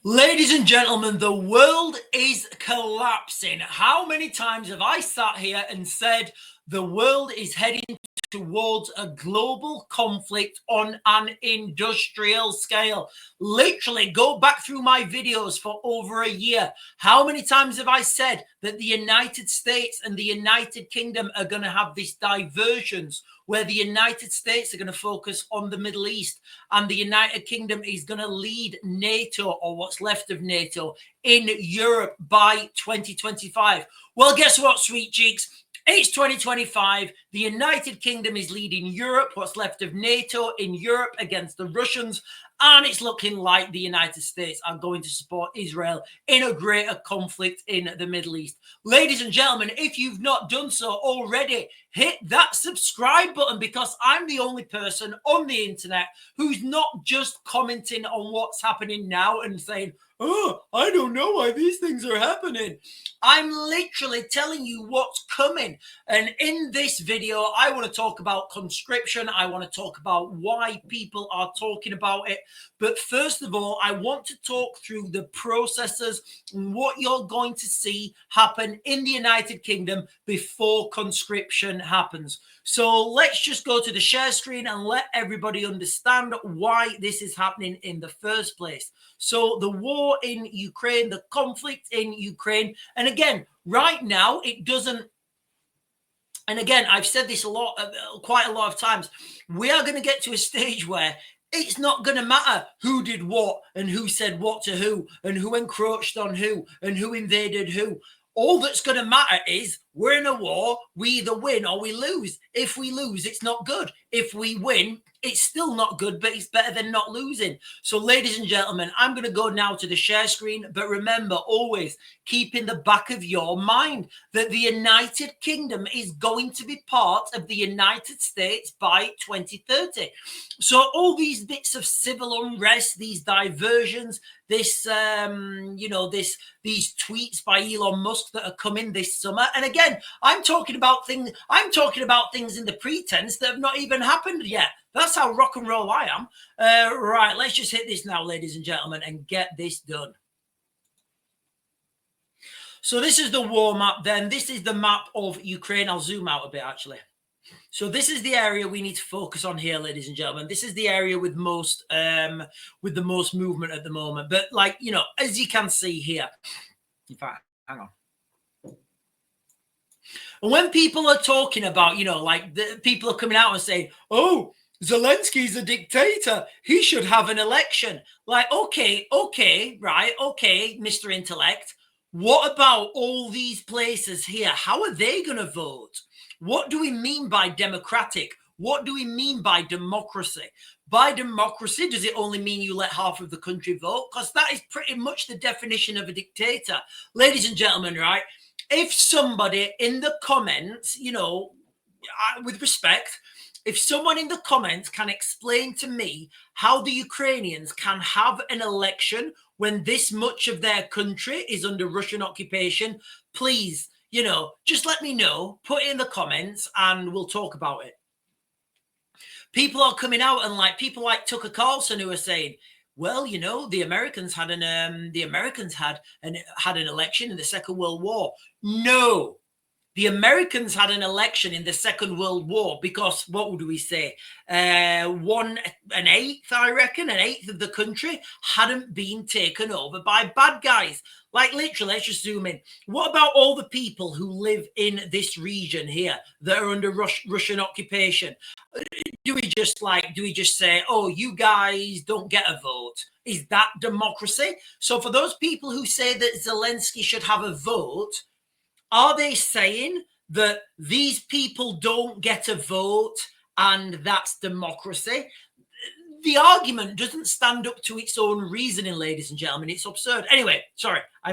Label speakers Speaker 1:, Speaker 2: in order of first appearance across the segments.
Speaker 1: Ladies and gentlemen, the world is collapsing. How many times have I sat here and said the world is heading towards a global conflict on an industrial scale? Literally, go back through my videos for over a year. How many times have I said that the United States and the United Kingdom are going to have this divergence where the United States are going to focus on the Middle East and the United Kingdom is going to lead NATO, or what's left of NATO, in Europe by 2025? Well, guess what, sweet cheeks? It's 2025. The United Kingdom is leading Europe, what's left of NATO, in Europe against the Russians. And it's looking like the United States are going to support Israel in a greater conflict in the Middle East. Ladies and gentlemen, if you've not done so already, hit that subscribe button, because I'm the only person on the internet who's not just commenting on what's happening now and saying, oh, I don't know why these things are happening. I'm literally telling you what's coming. And in this video, I want to talk about conscription. I want to talk about why people are talking about it. But first of all, I want to talk through the processes and what you're going to see happen in the United Kingdom before conscription happens. So let's just go to the share screen and let everybody understand why this is happening in the first place. So the war in Ukraine, the conflict in Ukraine, and again, right now it doesn't, and again, I've said this quite a lot of times, we are going to get to a stage where it's not going to matter who did what and who said what to who and who encroached on who and who invaded who. All that's going to matter is we're in a war. We either win or we lose. If we lose, it's not good. If we win, it's still not good, but it's better than not losing. So, ladies and gentlemen, I'm going to go now to the share screen. But remember, always keep in the back of your mind that the United Kingdom is going to be part of the United States by 2030. So all these bits of civil unrest, these diversions, this, these tweets by Elon Musk that are coming this summer. And again, I'm talking about things in the pretense that have not even happened yet. That's how rock and roll I am. Right, let's just hit this now, ladies and gentlemen, and get this done. So this is the war map then. This is the map of Ukraine. I'll zoom out a bit, actually. So this is the area we need to focus on here, ladies and gentlemen. This is the area with the most movement at the moment. But as you can see here, in fact, hang on. And when people are talking about, the people are coming out and saying, oh, Zelensky's a dictator, he should have an election. Okay, right, okay, Mr. Intellect. What about all these places here? How are they going to vote? What do we mean by democratic? What do we mean by democracy? By democracy, does it only mean you let half of the country vote? Because that is pretty much the definition of a dictator. Ladies and gentlemen, right? If somebody in the comments, with respect, if someone in the comments can explain to me how the Ukrainians can have an election when this much of their country is under Russian occupation, please, just let me know, put it in the comments and we'll talk about it. People are coming out and people like Tucker Carlson who are saying, well, the Americans had an election in the Second World War. No, the Americans had an election in the Second World War because, what would we say, an eighth of the country hadn't been taken over by bad guys. Literally, let's just zoom in. What about all the people who live in this region here that are under Russian occupation? Do we just say, oh, you guys don't get a vote? Is that democracy? So for those people who say that Zelensky should have a vote, are they saying that these people don't get a vote and that's democracy? The argument doesn't stand up to its own reasoning, ladies and gentlemen. It's absurd. Anyway, sorry, I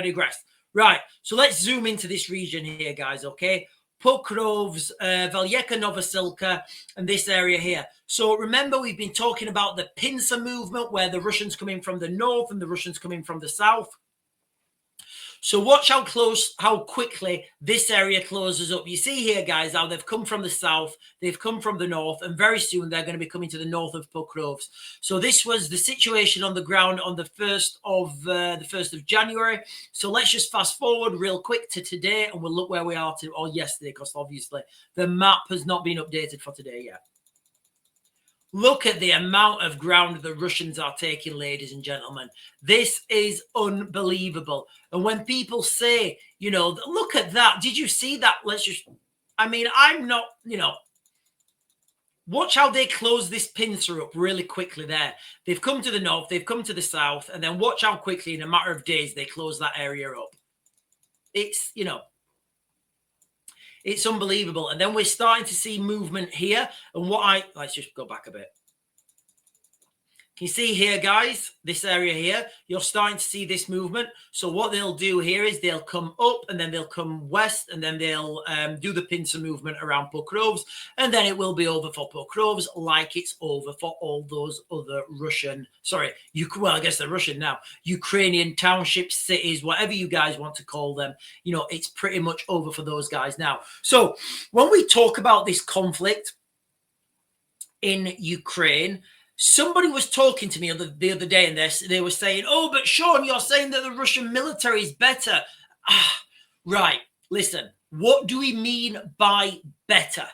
Speaker 1: digress. Right, so let's zoom into this region here, guys, okay? Pokrovs, Veljeka Novosilka, and this area here. So remember, we've been talking about the pincer movement, where the Russians come in from the north and the Russians come in from the south. So watch how quickly this area closes up. You see here, guys, how they've come from the south, they've come from the north, and very soon they're going to be coming to the north of Pokrovs. So this was the situation on the ground on the 1st of January. So let's just fast forward real quick to today, and we'll look where we are or yesterday, because obviously the map has not been updated for today yet. Look at the amount of ground the Russians are taking, ladies and gentlemen. This is unbelievable. And when people say, you know, look at that. Did you see that? I mean, I'm not, you know, watch how they close this pincer up really quickly there. They've come to the north, they've come to the south, and then watch how quickly in a matter of days they close that area up. It's, you know, it's unbelievable. And then we're starting to see movement here. And let's just go back a bit. Can you see here, guys, this area here, you're starting to see this movement. So what they'll do here is they'll come up and then they'll come west and then they'll do the pincer movement around Pokrovs. And then it will be over for Pokrovs like it's over for all those other I guess they're Russian now, Ukrainian townships, cities, whatever you guys want to call them. You know, it's pretty much over for those guys now. So when we talk about this conflict in Ukraine, somebody was talking to me the other day, and they were saying, oh, but Sean, you're saying that the Russian military is better. Right. Listen, what do we mean by better?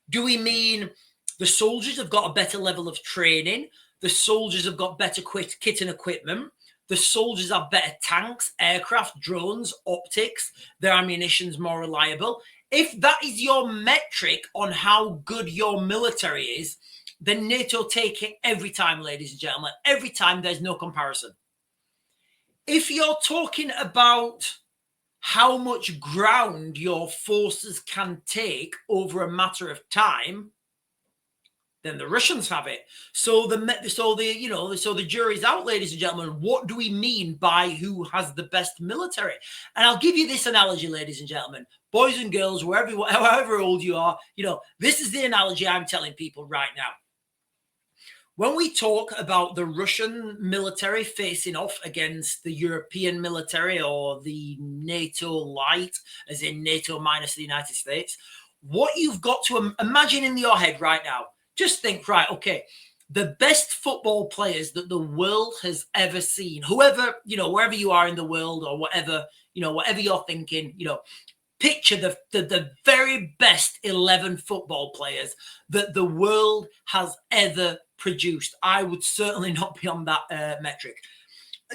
Speaker 1: Do we mean the soldiers have got a better level of training? The soldiers have got better kit and equipment. The soldiers have better tanks, aircraft, drones, optics. Their ammunition's more reliable. If that is your metric on how good your military is, then NATO take it every time, ladies and gentlemen. Every time, there's no comparison. If you're talking about how much ground your forces can take over a matter of time, then the Russians have it. So the jury's out, ladies and gentlemen. What do we mean by who has the best military? And I'll give you this analogy, ladies and gentlemen. Boys and girls, however old you are, you know, this is the analogy I'm telling people right now. When we talk about the Russian military facing off against the European military or the NATO light, as in NATO minus the United States, what you've got to imagine in your head right now, just think, right, okay, the best football players that the world has ever seen, whoever, you know, wherever you are in the world or whatever, you know, whatever you're thinking, you know, picture the very best 11 football players that the world has ever produced. I would certainly not be on that metric.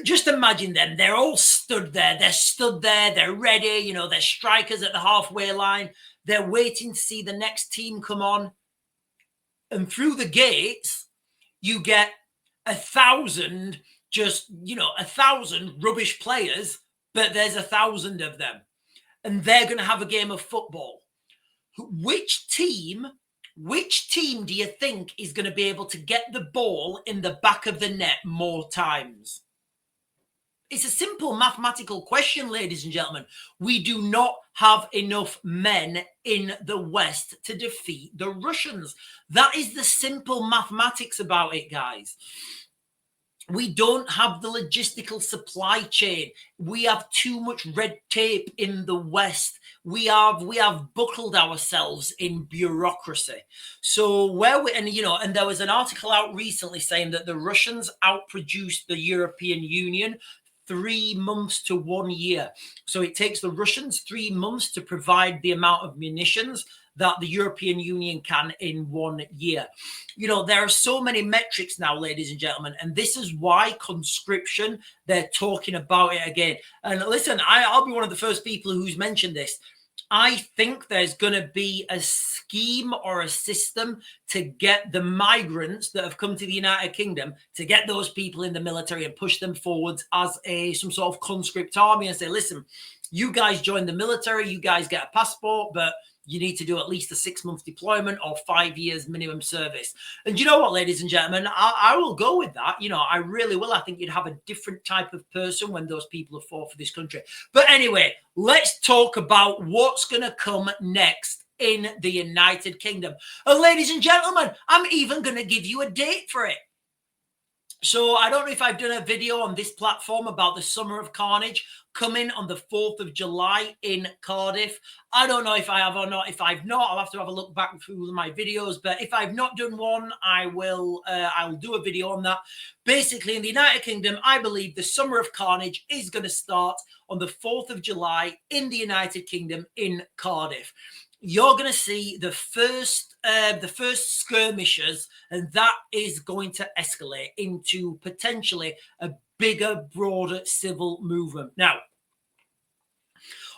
Speaker 1: Just imagine them. They're all stood there. They're ready. You know, they're strikers at the halfway line. They're waiting to see the next team come on. And through the gates, you get 1,000, just, you know, 1,000 rubbish players, but there's 1,000 of them. And they're going to have a game of football. Which team do you think is going to be able to get the ball in the back of the net more times? It's a simple mathematical question, ladies and gentlemen. We do not have enough men in the West to defeat the Russians. That is the simple mathematics about it, guys. We don't have the logistical supply chain. We have too much red tape in the West. We have buckled ourselves in bureaucracy. So and there was an article out recently saying that the Russians outproduced the European Union 3 months to 1 year. So it takes the Russians 3 months to provide the amount of munitions that the European Union can in 1 year. You know, there are so many metrics now, ladies and gentlemen, and this is why conscription, they're talking about it again. And listen, I'll be one of the first people who's mentioned this. I think there's going to be a scheme or a system to get the migrants that have come to the United Kingdom, to get those people in the military and push them forwards as some sort of conscript army and say, listen, you guys join the military, you guys get a passport, but you need to do at least a 6-month deployment or 5 years minimum service. And you know what, ladies and gentlemen, I will go with that. You know, I really will. I think you'd have a different type of person when those people have fought for this country. But anyway, let's talk about what's going to come next in the United Kingdom. And ladies and gentlemen, I'm even going to give you a date for it. So I don't know if I've done a video on this platform about the Summer of Carnage coming on the 4th of July in Cardiff. I don't know if I have or not. If I've not, I'll have to have a look back through my videos. But if I've not done one, I'll do a video on that. Basically, in the United Kingdom, I believe the Summer of Carnage is going to start on the 4th of July in the United Kingdom in Cardiff. You're going to see the first skirmishes, and that is going to escalate into potentially a bigger, broader civil movement. Now,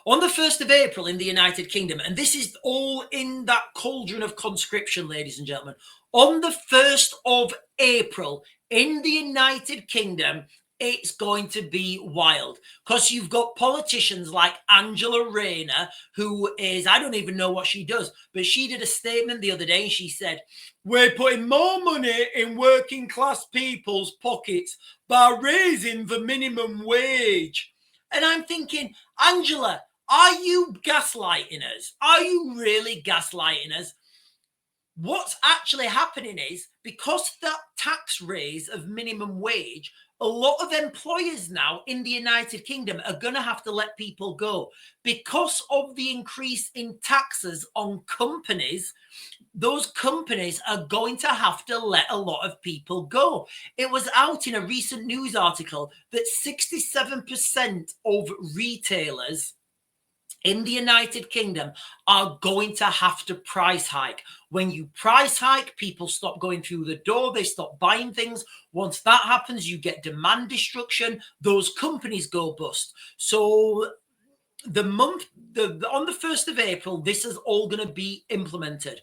Speaker 1: on the 1st of April in the United Kingdom, and this is all in that cauldron of conscription, ladies and gentlemen, on the 1st of April in the United Kingdom, it's going to be wild because you've got politicians like Angela Rayner, who is, I don't even know what she does, but she did a statement the other day and she said, we're putting more money in working class people's pockets by raising the minimum wage. And I'm thinking, Angela, are you gaslighting us? Are you really gaslighting us? What's actually happening is because that tax raise of minimum wage, a lot of employers now in the United Kingdom are going to have to let people go because of the increase in taxes on companies. Those companies are going to have to let a lot of people go. It was out in a recent news article that 67% of retailers in the United Kingdom are going to have to price hike. When you price hike, people stop going through the door. They stop buying things. Once that happens, you get demand destruction. Those companies go bust. So on the 1st of April, this is all going to be implemented.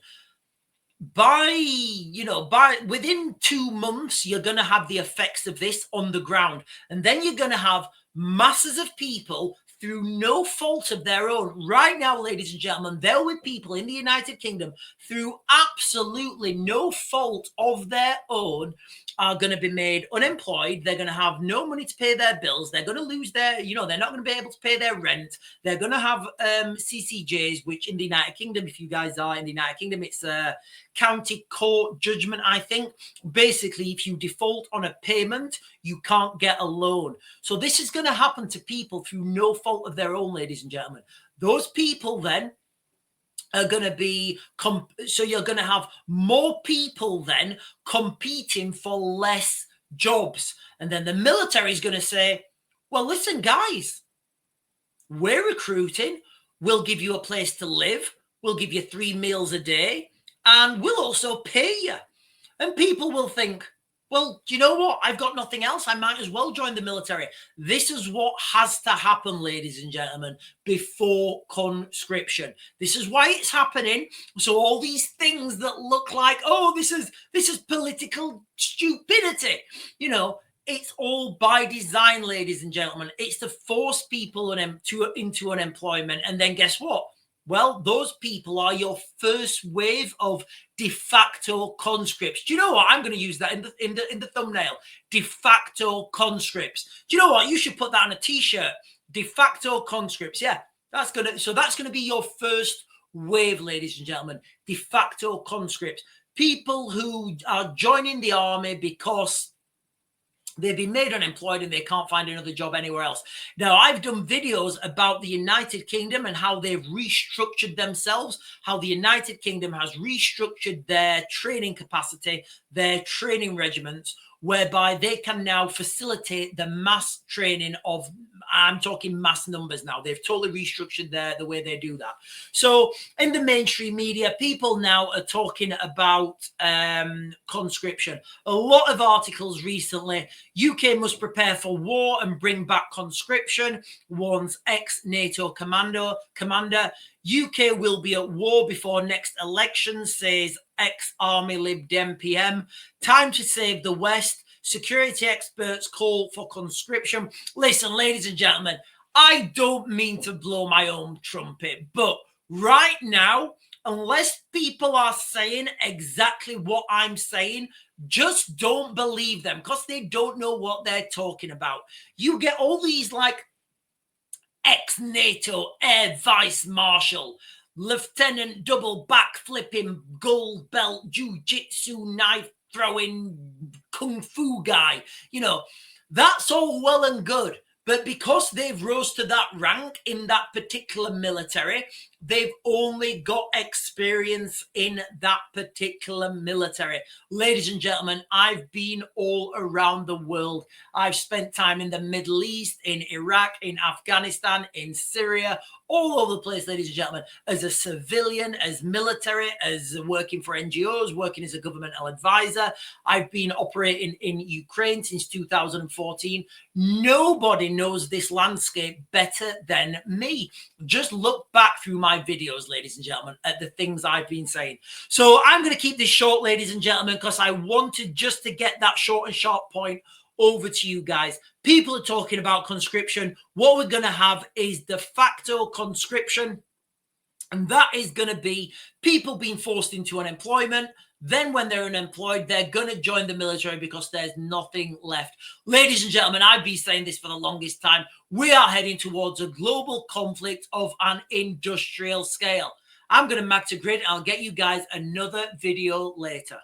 Speaker 1: Within 2 months, you're going to have the effects of this on the ground. And then you're going to have masses of people through no fault of their own. Right now, ladies and gentlemen, there were people in the United Kingdom through absolutely no fault of their own are going to be made unemployed. They're going to have no money to pay their bills. They're going to lose they're not going to be able to pay their rent. They're going to have CCJs, which in the United Kingdom, if you guys are in the United Kingdom, it's a county court judgment, I think. Basically, if you default on a payment, you can't get a loan. So this is going to happen to people through no fault of their own, ladies and gentlemen. Those people then are going to be, so you're going to have more people then competing for less jobs. And then the military is going to say, well, listen, guys, we're recruiting. We'll give you a place to live. We'll give you 3 meals a day. And we'll also pay you. And people will think, well, do you know what? I've got nothing else. I might as well join the military. This is what has to happen, ladies and gentlemen, before conscription. This is why it's happening. So all these things that look like, oh, this is political stupidity, it's all by design, ladies and gentlemen. It's to force people into unemployment. And then guess what? Well, those people are your first wave of de facto conscripts. Do you know what? I'm going to use that in the thumbnail. De facto conscripts. Do you know what? You should put that on a t-shirt. De facto conscripts. Yeah, that's going to be your first wave, ladies and gentlemen. De facto conscripts. People who are joining the army because they've been made unemployed and they can't find another job anywhere else. Now, I've done videos about the United Kingdom and how they've restructured themselves, how the United Kingdom has restructured their training capacity, their training regiments, whereby they can now facilitate the mass training of, I'm talking mass numbers now. They've totally restructured the way they do that. So in the mainstream media, people now are talking about conscription. A lot of articles recently, UK must prepare for war and bring back conscription, warns ex-NATO commander. UK will be at war before next election, says ex-Army Lib Dem PM. Time to save the West. Security experts call for conscription. Listen, ladies and gentlemen, I don't mean to blow my own trumpet, but right now, unless people are saying exactly what I'm saying, just don't believe them because they don't know what they're talking about. You get all these like ex-NATO Air Vice Marshal, Lieutenant double back flipping gold belt jiu-jitsu knife throwing kung fu guy. You know, that's all well and good. But because they've rose to that rank in that particular military, they've only got experience in that particular military. Ladies and gentlemen, I've been all around the world. I've spent time in the Middle East, in Iraq, in Afghanistan, in Syria, all over the place, ladies and gentlemen, as a civilian, as military, as working for NGOs, working as a governmental advisor. I've been operating in Ukraine since 2014. Nobody knows this landscape better than me. Just look back through my videos, ladies and gentlemen, at the things I've been saying. So I'm going to keep this short, ladies and gentlemen, because I wanted just to get that short and sharp point over to you guys. People are talking about conscription. What we're going to have is de facto conscription. And that is going to be people being forced into unemployment. Then when they're unemployed, they're going to join the military because there's nothing left. Ladies and gentlemen, I've been saying this for the longest time. We are heading towards a global conflict of an industrial scale. I'm going to mag to grid. I'll get you guys another video later.